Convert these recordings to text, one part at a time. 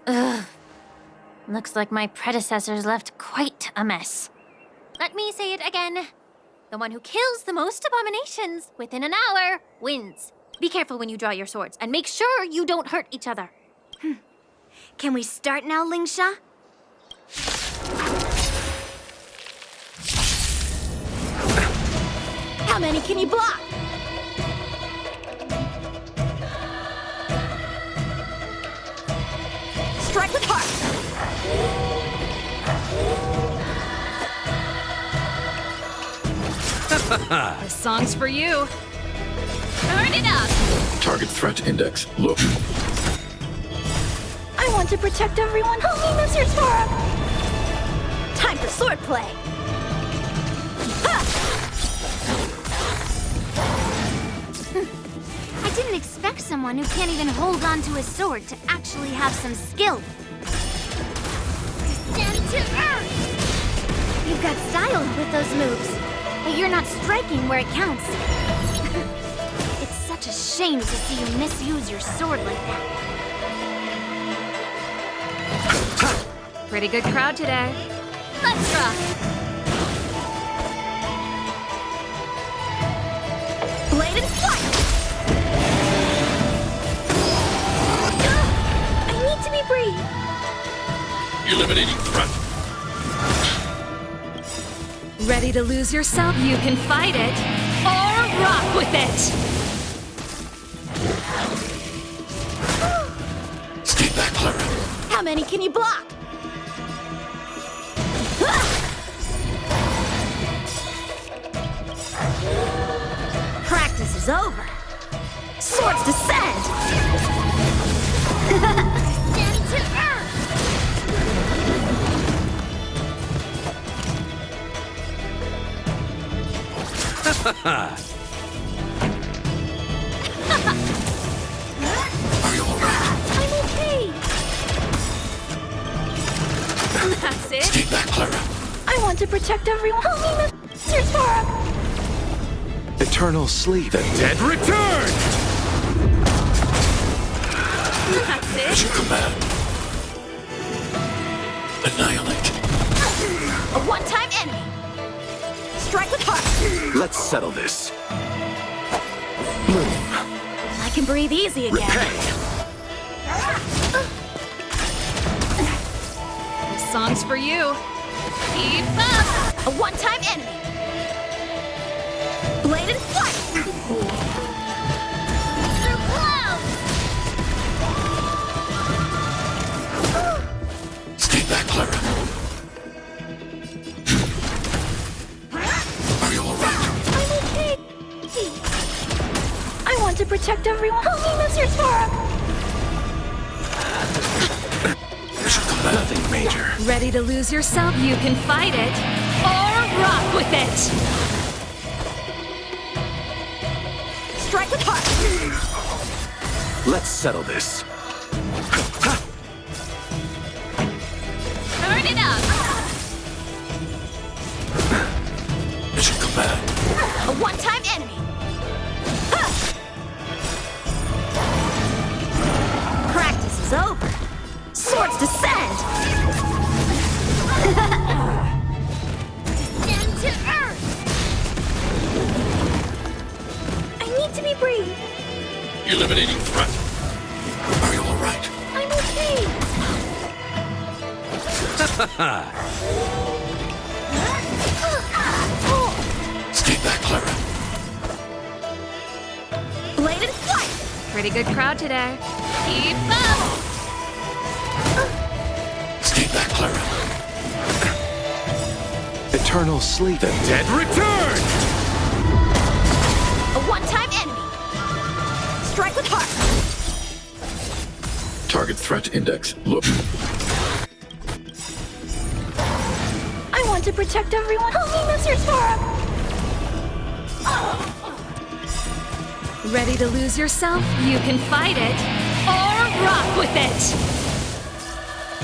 Ugh. Looks like my predecessors left quite a mess. Let me say it again. The one who kills the most abominations within an hour wins. Be careful when you draw your swords, and make sure you don't hurt each other. Can we start now, Lingsha? How many can you block? Strike with heart! This song's for you. Turn it up! Target threat index. Look. I want to protect everyone. Help me, Mr. Sora! Time for swordplay! I didn't expect someone who can't even hold on to a sword to actually have some skill. Down to earth! You've got style with those moves, but you're not striking where it counts. It's such a shame to see you misuse your sword like that. Pretty good crowd today. Let's rock! Blade and flight! I need to be brave. Eliminating threat. Ready to lose yourself? You can fight it, or rock with it! Stay back, Clara. How many can you block? Practice is over. Swords descend! Down to earth! Are you alright? I'm okay. That's it. Stay back, Clara. I want to protect everyone. Help me, Mr. Sora! Eternal sleep. The dead return! That's it. Mission command. Annihilate. A one-time enemy. Strike with heart. Let's settle this. I can breathe easy again. Repay. This song's for you. Keep up! A one-time enemy. Blade and flight. Through clouds! Stay back, Clara. Are you alright? I'm okay. I want to protect everyone. Help me, Mr. Sora! Mission command. Nothing major. Ready to lose yourself? You can fight it, or rock with it! Strike with heart. Let's settle this. Turn it up! Mission command. A one-time enemy. Practice is over. Swords descend. Down to earth! I need to be brave. Eliminating threat. Are you alright? I'm okay. Stay back, Clara. Blade and flight. Pretty good crowd today. Keep up! Stay back, Clara. Eternal sleep. The dead return! A one-time enemy. Strike with heart. Target threat index. Look. I want to protect everyone. Help me, Mr. Sora! Ready to lose yourself? You can fight it, or rock with it!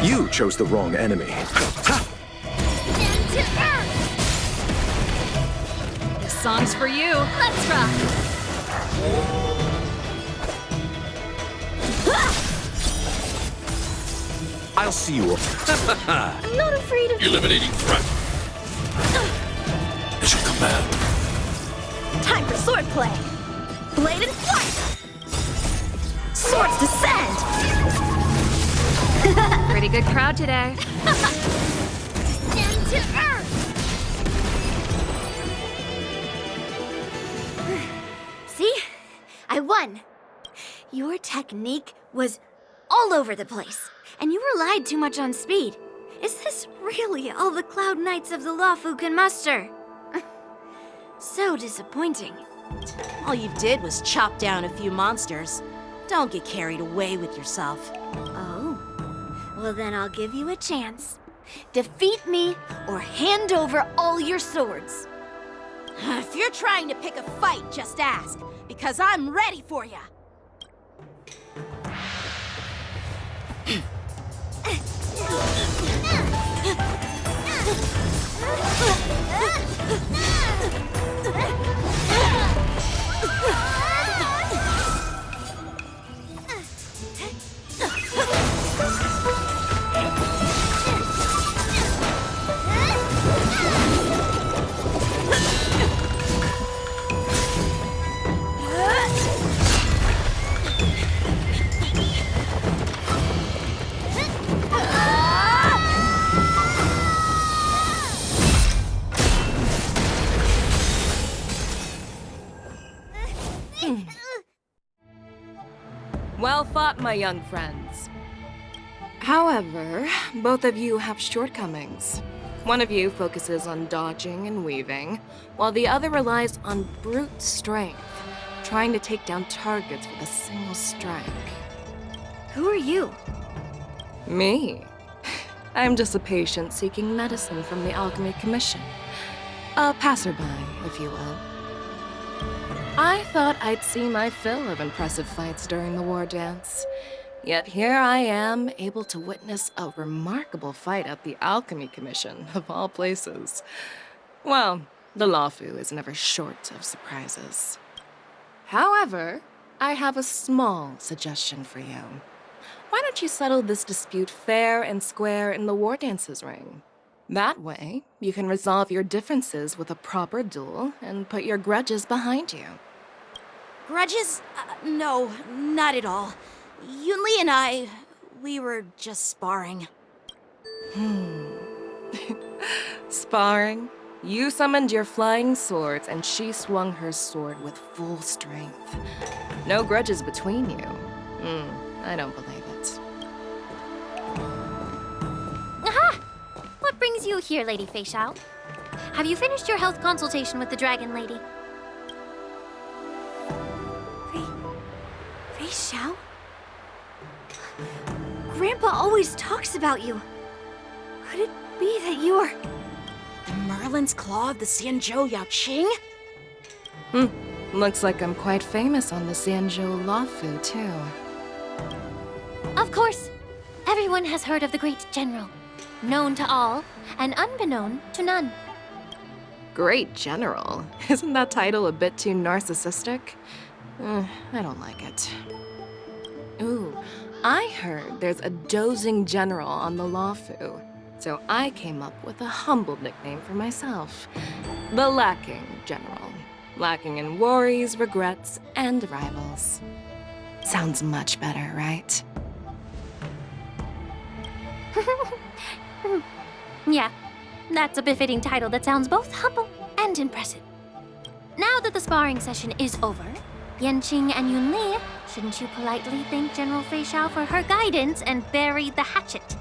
You chose the wrong enemy. Down to earth! This song's for you. Let's rock! I'll see you. I'm not afraid of Eliminating threat. At your command. time for swordplay. Blade and flight. Swords descend. Pretty good crowd today. Down to earth. See? I won. Your technique was all over the place, and you relied too much on speed. Is this really all the Cloud Knights of the Luofu can muster? So disappointing. All you did was chop down a few monsters. Don't get carried away with yourself. Oh? Well, then I'll give you a chance. Defeat me or hand over all your swords. If you're trying to pick a fight, just ask, because I'm ready for ya. Well fought, my young friends. However, both of you have shortcomings. One of you focuses on dodging and weaving, while the other relies on brute strength, trying to take down targets with a single strike. Who are you? Me? I'm just a patient seeking medicine from the Alchemy Commission. A passerby, if you will. I thought I'd see my fill of impressive fights during the war dance. Yet here I am, able to witness a remarkable fight at the Alchemy Commission, of all places. Well, the Luofu is never short of surprises. However, I have a small suggestion for you. Why don't you settle this dispute fair and square in the war dance's ring? That way, you can resolve your differences with a proper duel and put your grudges behind you. Grudges? No, not at all. Yunli and I, we were just sparring. Sparring? You summoned your flying swords and she swung her sword with full strength. No grudges between you. I don't believe it. Aha! What brings you here, Lady Feixiao? Have you finished your health consultation with the Dragon Lady? Feixiao? Grandpa always talks about you. Could it be that you're... The Merlin's Claw of the Xianzhou Yanqing? Looks like I'm quite famous on the Xianzhou Luofu, too. Of course. Everyone has heard of the great general. Known to all, and unbeknown to none. Great General? Isn't that title a bit too narcissistic? I don't like it. Ooh, I heard there's a dozing general on the Luofu, so I came up with a humble nickname for myself. The Lacking General. Lacking in worries, regrets, and rivals. Sounds much better, right? Yeah, that's a befitting title that sounds both humble and impressive. Now that the sparring session is over, Yanqing and Yunli, shouldn't you politely thank General Feixiao for her guidance and bury the hatchet?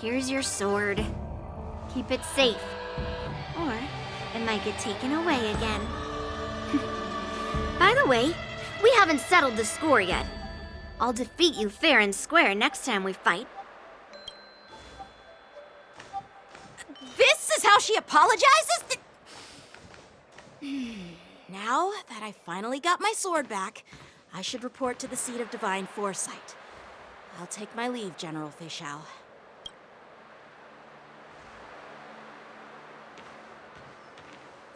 Here's your sword. Keep it safe. Or it might get taken away again. By the way, we haven't settled the score yet. I'll defeat you fair and square next time we fight. This is how she apologizes? Now that I finally got my sword back, I should report to the seat of divine foresight. I'll take my leave, General Feixiao.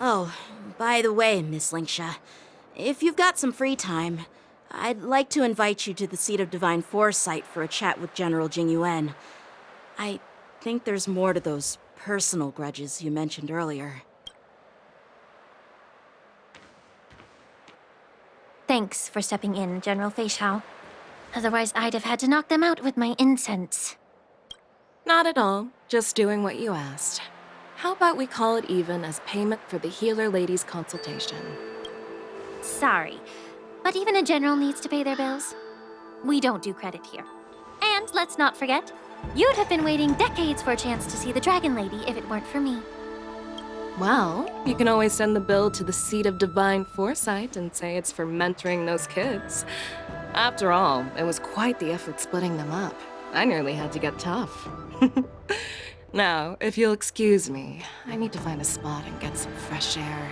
Oh, by the way, Miss Linksha, if you've got some free time, I'd like to invite you to the seat of divine foresight for a chat with General Jingyuan. I think there's more to those personal grudges you mentioned earlier. Thanks for stepping in, General Feixiao. Otherwise, I'd have had to knock them out with my incense. Not at all. Just doing what you asked. How about we call it even as payment for the healer lady's consultation? Sorry, but even a general needs to pay their bills. We don't do credit here. And let's not forget, you'd have been waiting decades for a chance to see the Dragon Lady if it weren't for me. Well, you can always send the bill to the seat of divine foresight and say it's for mentoring those kids. After all, it was quite the effort splitting them up. I nearly had to get tough. Now, if you'll excuse me, I need to find a spot and get some fresh air.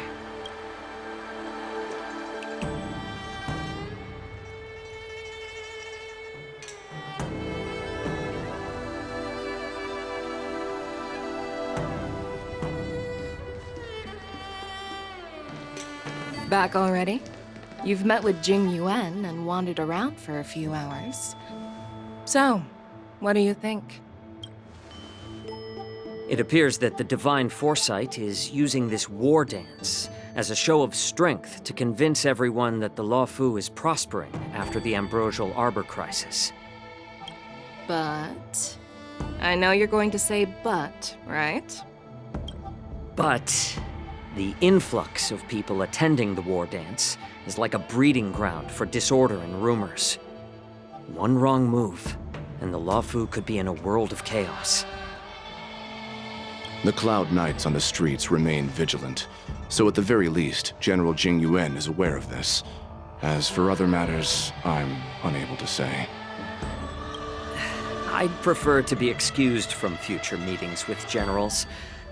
Back already? You've met with Jing Yuan and wandered around for a few hours. So, what do you think? It appears that the Divine Foresight is using this war dance as a show of strength to convince everyone that the Luofu is prospering after the Ambrosial Arbor crisis. But... I know you're going to say but, right? But the influx of people attending the war dance is like a breeding ground for disorder and rumors. One wrong move, and the Luofu could be in a world of chaos. The Cloud Knights on the streets remain vigilant, so at the very least, General Jing Yuan is aware of this. As for other matters, I'm unable to say. I'd prefer to be excused from future meetings with generals.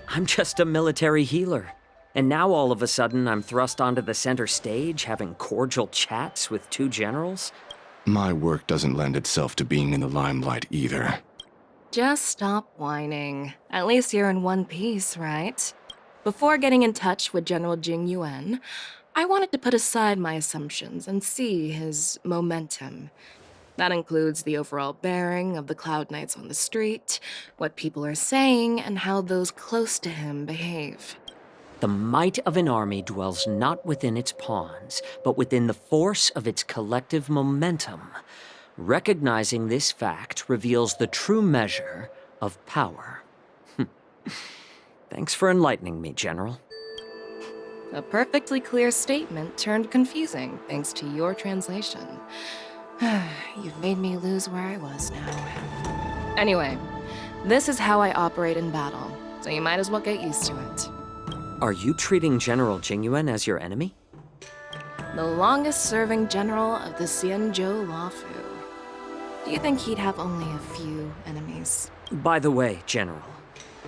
I'm just a military healer. And now all of a sudden I'm thrust onto the center stage having cordial chats with two generals? My work doesn't lend itself to being in the limelight either. Just stop whining. At least you're in one piece, right? Before getting in touch with General Jing Yuan, I wanted to put aside my assumptions and see his momentum. That includes the overall bearing of the Cloud Knights on the street, what people are saying, and how those close to him behave. The might of an army dwells not within its pawns, but within the force of its collective momentum. Recognizing this fact reveals the true measure of power. Thanks for enlightening me, General. A perfectly clear statement turned confusing thanks to your translation. You've made me lose where I was now. Anyway, this is how I operate in battle, so you might as well get used to it. Are you treating General Jingyuan as your enemy? The longest-serving general of the Xianzhou Luofu. Do you think he'd have only a few enemies? By the way, General,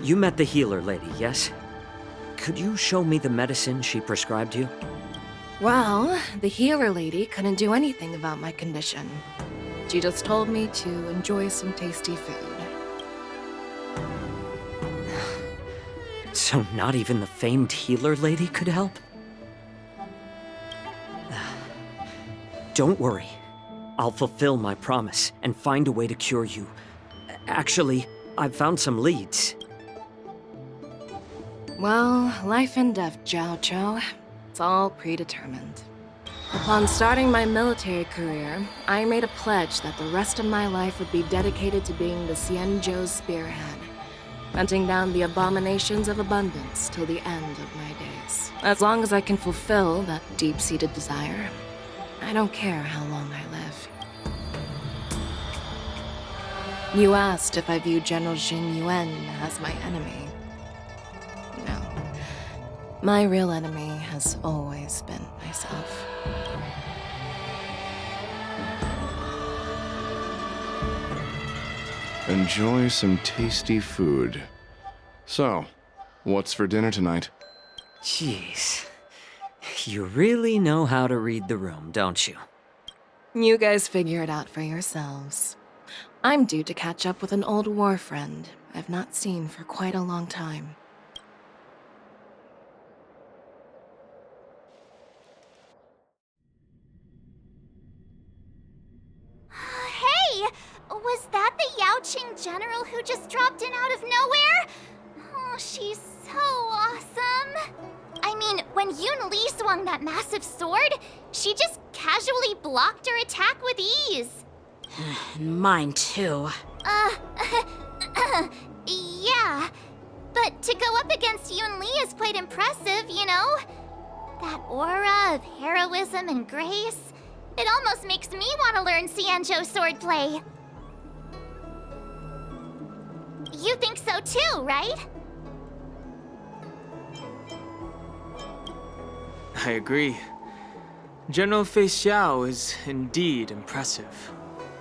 you met the healer lady, yes? Could you show me the medicine she prescribed you? Well, the healer lady couldn't do anything about my condition. She just told me to enjoy some tasty food. So not even the famed healer lady could help? Don't worry. I'll fulfill my promise and find a way to cure you. Actually, I've found some leads. Well, life and death, Zhao Chou. It's all predetermined. Upon starting my military career, I made a pledge that the rest of my life would be dedicated to being the Xianzhou's spearhead, hunting down the abominations of abundance till the end of my days. As long as I can fulfill that deep-seated desire, I don't care how long I live. You asked if I view General Jing Yuan as my enemy. No. My real enemy has always been myself. Enjoy some tasty food. So, what's for dinner tonight? Jeez. You really know how to read the room, don't you? You guys figure it out for yourselves. I'm due to catch up with an old war friend I've not seen for quite a long time. the Yaoqing general who just dropped in out of nowhere? Oh, she's so awesome. I mean, when Yunli swung that massive sword, she just casually blocked her attack with ease. Mine too. Yeah. But to go up against Yunli is quite impressive, you know? That aura of heroism and grace. It almost makes me want to learn Xianzhou swordplay. You think so too, right? I agree. General Feixiao is indeed impressive.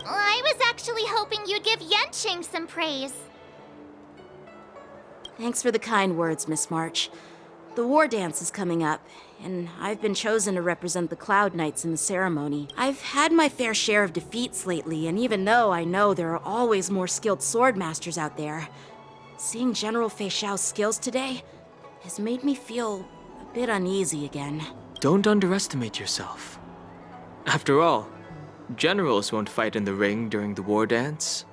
I was actually hoping you'd give Yanqing some praise. Thanks for the kind words, Miss March. The war dance is coming up, and I've been chosen to represent the Cloud Knights in the ceremony. I've had my fair share of defeats lately, and even though I know there are always more skilled sword masters out there, seeing General Feixiao's skills today has made me feel a bit uneasy again. Don't underestimate yourself. After all, generals won't fight in the ring during the war dance.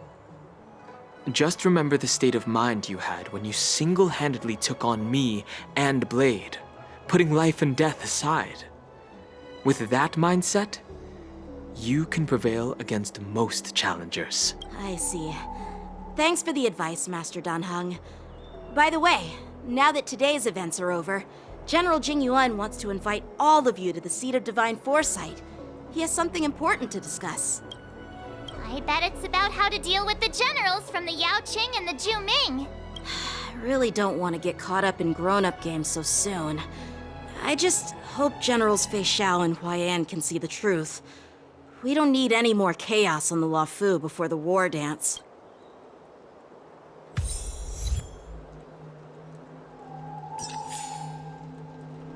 Just remember the state of mind you had when you single-handedly took on me and Blade, putting life and death aside. With that mindset, you can prevail against most challengers. I see. Thanks for the advice, Master Danheng. By the way, now that today's events are over, General Jingyuan wants to invite all of you to the Seat of Divine Foresight. He has something important to discuss. I bet it's about how to deal with the generals from the Yaoqing and the Zhuming. I really don't want to get caught up in grown-up games so soon. I just hope Generals Feixiao and Huaiyan can see the truth. We don't need any more chaos on the Luofu before the war dance.